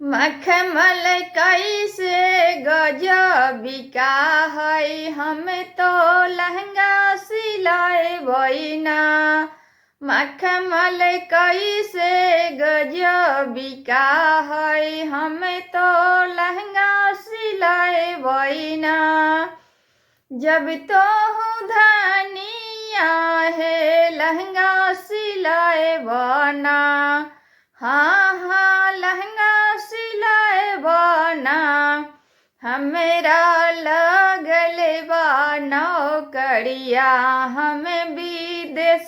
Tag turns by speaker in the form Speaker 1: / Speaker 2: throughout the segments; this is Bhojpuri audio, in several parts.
Speaker 1: मखमल कैसे गजबिका है, हम तो लहंगा सिलाए बइना। मखमल कैसे गजबिका है, हम तो लहंगा सिलाए बइना। जब तो हूँ धनिया है लहंगा सिलाए बना। हाँ हाँ लहंगा सिलाए बना। हमेरा लगल बा नौकरिया, हमें विदेश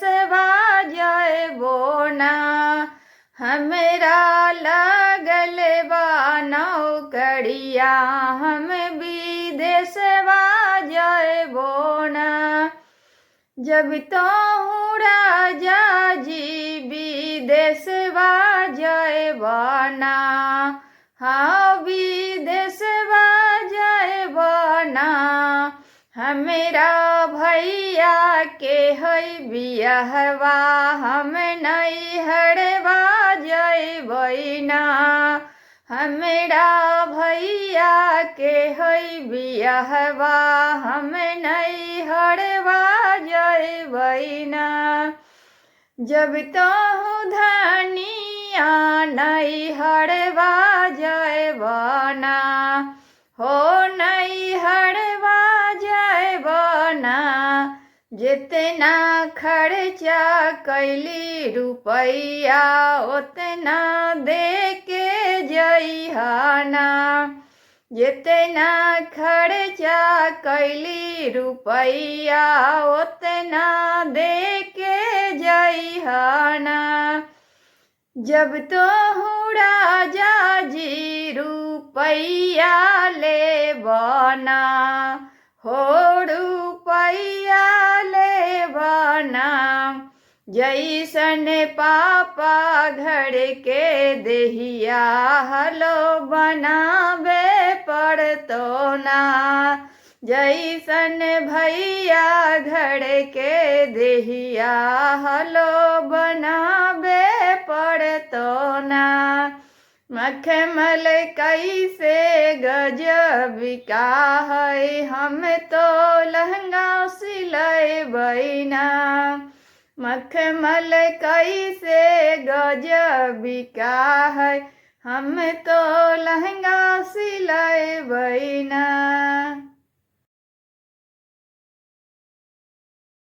Speaker 1: जाए बोना। हमेरा लगल बा नौकरिया, हमें विदेश जाए बोना। जब तो हूँ राजा जी विदेश जाए बना। हाँ विदेश जाए बना। हमेरा भैया के है बियाहवा, हम नैहरवा जाए बइना। हमेरा भैया के है बियाहवा, हम नैहरवा जाए बइना। जब तो हूँ धनिया नैहरवा जाए बना। हो नैहरवा जाए बना। जितना खर्चा कैली रुपैया, उतना दे के जइहाना। जितना खर्चा कैली रुपैया, उतना दे के जइहाना। जब तो हूँ राजा जी रुपैया ले बना। हो रुपैया ले बना। जैसन पापा घर के देहिया, हलो बनावे पड़तो ना। जैसन भैया घर के देहिया, हलो बनावे पड़तो ना। मखमल कैसे गजबिका है, हम तो लहंगा सिलाए बइना। मखमल कैसे गजबिका है, हम तो लहंगा सिलाए बइना।